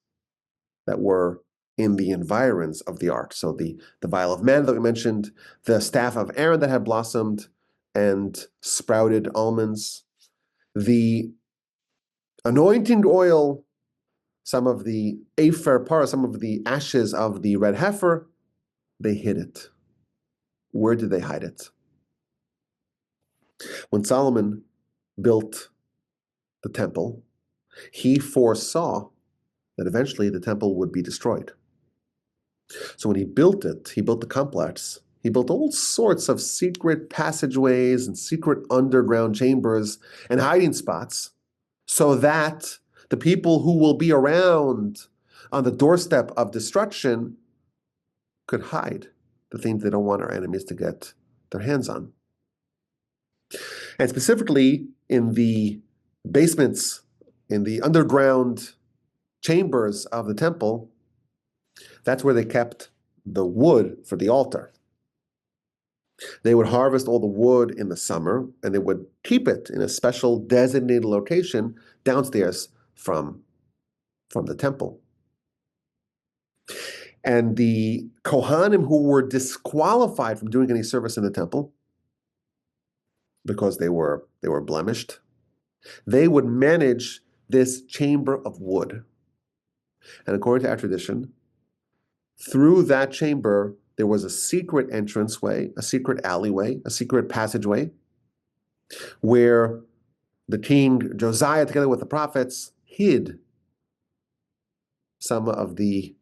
that were in the environs of the ark. So the vial of manna that we mentioned, the staff of Aaron that had blossomed and sprouted almonds, the anointing oil, some of the afer parah, some of the ashes of the red heifer, they hid it. Where did they hide it? When Solomon built the temple, he foresaw that eventually the temple would be destroyed. So when he built it, he built the complex, he built all sorts of secret passageways and secret underground chambers and hiding spots so that the people who will be around on the doorstep of destruction could hide the things they don't want our enemies to get their hands on. And specifically in the basements, in the underground chambers of the temple, that's where they kept the wood for the altar. They would harvest all the wood in the summer, and they would keep it in a special designated location downstairs from the temple. And the Kohanim who were disqualified from doing any service in the temple because they were blemished, they would manage this chamber of wood. And according to our tradition, through that chamber, there was a secret entranceway, a secret alleyway, a secret passageway where the king Josiah, together with the prophets, hid some of the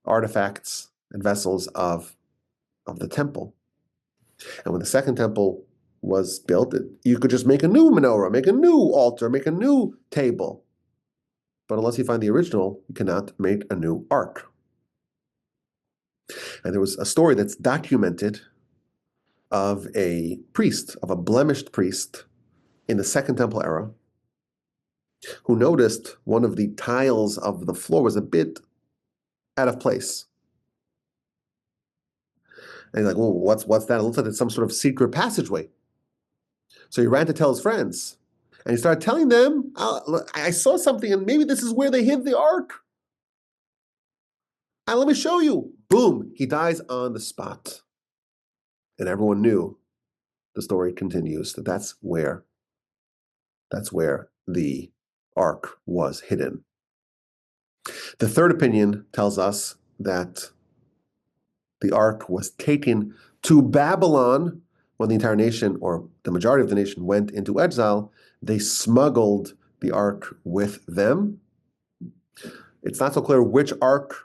artifacts and vessels of the temple. And when the second temple was built, you could just make a new menorah, make a new altar, make a new table. But unless you find the original, you cannot make a new ark. And there was a story that's documented of a priest, of a blemished priest in the Second Temple era, who noticed one of the tiles of the floor was a bit out of place. And he's like, "Well, what's that? It looks like it's some sort of secret passageway." So he ran to tell his friends, and he started telling them, "I saw something, and maybe this is where they hid the ark. Let me show you." Boom! He dies on the spot, and everyone knew. The story continues that that's where the ark was hidden. The third opinion tells us that the ark was taken to Babylon when the entire nation, or the majority of the nation, went into exile. They smuggled the ark with them. It's not so clear which ark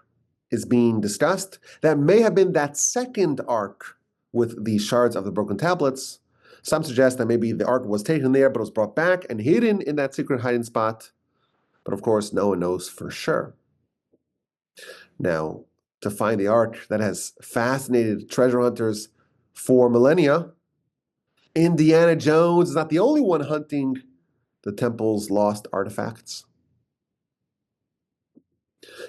is being discussed. That may have been that second ark with the shards of the broken tablets. Some suggest that maybe the ark was taken there, but was brought back and hidden in that secret hiding spot. But of course, no one knows for sure. Now, to find the ark that has fascinated treasure hunters for millennia, Indiana Jones is not the only one hunting the temple's lost artifacts.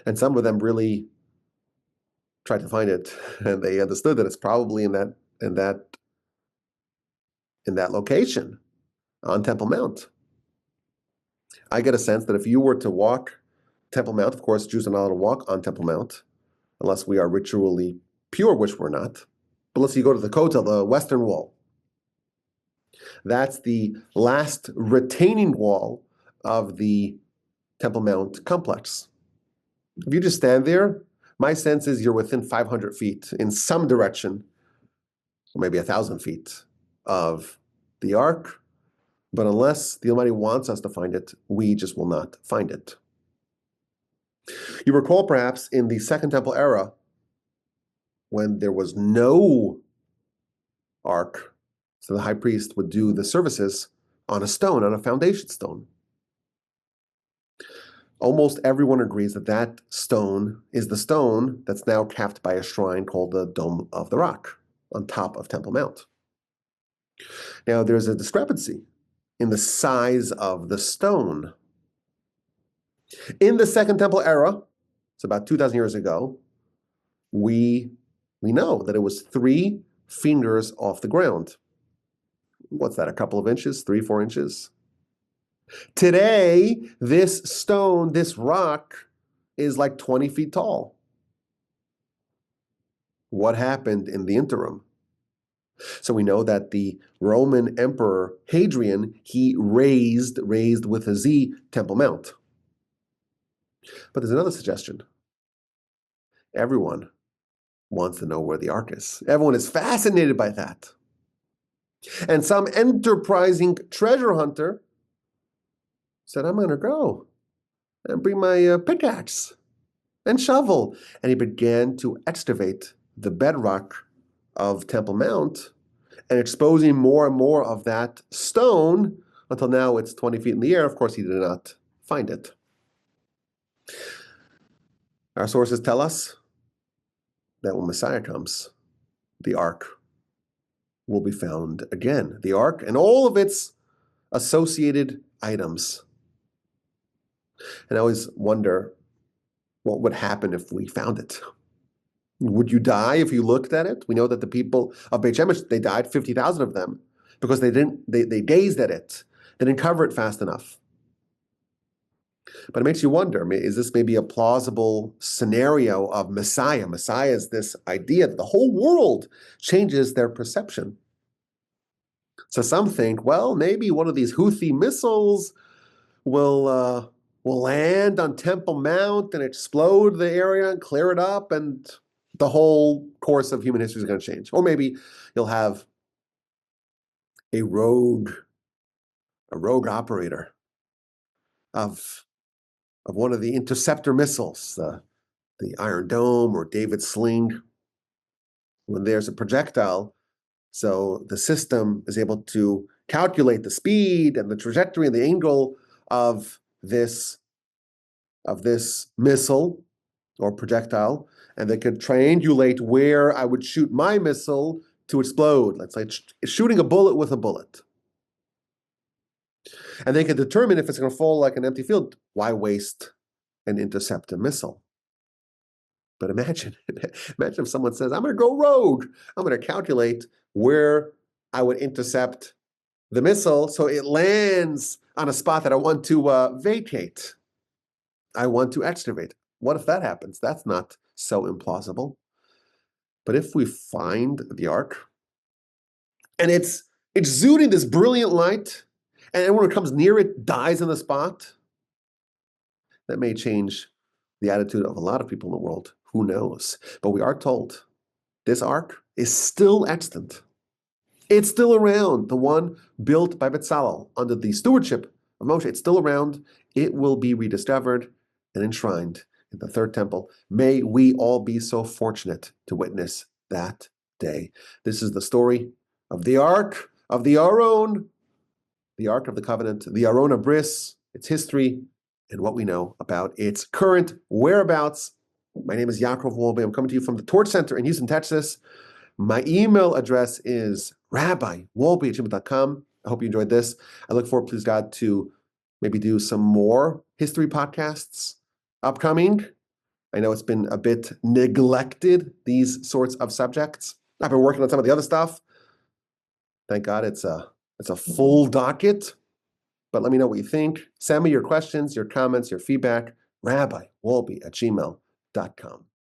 And some of them really tried to find it, and they understood that it's probably in that location on Temple Mount. I get a sense that if you were to walk Temple Mount, of course, Jews are not allowed to walk on Temple Mount unless we are ritually pure, which we're not. But let's say you go to the Kotel, the Western Wall. That's the last retaining wall of the Temple Mount complex. If you just stand there, my sense is you're within 500 feet in some direction, or maybe 1,000 feet of the ark. But unless the Almighty wants us to find it, we just will not find it. You recall perhaps in the Second Temple era, when there was no ark, so the high priest would do the services on a stone, on a foundation stone. Almost everyone agrees that that stone is the stone that's now capped by a shrine called the Dome of the Rock on top of Temple Mount. Now, there's a discrepancy in the size of the stone. In the Second Temple era, it's about 2,000 years ago, we know that it was 3 fingers off the ground. What's that, a couple of inches, 3, 4 inches? Today, this stone, this rock, is like 20 feet tall. What happened in the interim? So we know that the Roman Emperor Hadrian, he raised with a Z, Temple Mount. But there's another suggestion. Everyone wants to know where the ark is. Everyone is fascinated by that. And some enterprising treasure hunter said, I'm going to go and bring my pickaxe and shovel. And he began to excavate the bedrock of Temple Mount and exposing more and more of that stone until now it's 20 feet in the air. Of course, he did not find it. Our sources tell us that when Messiah comes, the ark will be found again. The ark and all of its associated items. And I always wonder what would happen if we found it. Would you die if you looked at it? We know that the people of Beit Shemesh, they died, 50,000 of them, because they gazed at it. They didn't cover it fast enough. But it makes you wonder, is this maybe a plausible scenario of Messiah? Messiah is this idea that the whole world changes their perception. So some think, well, maybe one of these Houthi missiles will land on Temple Mount and explode the area and clear it up, and the whole course of human history is going to change. Or maybe you'll have a rogue a rogue operator of one of the interceptor missiles, the Iron Dome or David Sling. When there's a projectile, so the system is able to calculate the speed and the trajectory and the angle of this missile or projectile, and they could triangulate where I would shoot my missile to explode. Let's say shooting a bullet with a bullet. And they can determine if it's going to fall like an empty field. Why waste and intercept a missile? But imagine if someone says, I'm going to go rogue. I'm going to calculate where I would intercept the missile so it lands on a spot that I want to vacate. I want to excavate. What if that happens? That's not so implausible. But if we find the ark and it's exuding this brilliant light, and everyone who comes near it dies on the spot, that may change the attitude of a lot of people in the world. Who knows? But we are told this ark is still extant. It's still around. The one built by Bezalel under the stewardship of Moshe. It's still around. It will be rediscovered and enshrined in the third temple. May we all be so fortunate to witness that day. This is the story of the Ark of the Aron, the Ark of the Covenant, the Arona Bris, its history, and what we know about its current whereabouts. My name is Yaakov Wolbe. I'm coming to you from the Torch Center in Houston, Texas. My email address is rabbiwolbe@gmail.com. I hope you enjoyed this. I look forward, please God, to maybe do some more history podcasts upcoming. I know it's been a bit neglected, these sorts of subjects. I've been working on some of the other stuff. Thank God it's a full docket. But let me know what you think. Send me your questions, your comments, your feedback. rabbiwolbe@gmail.com.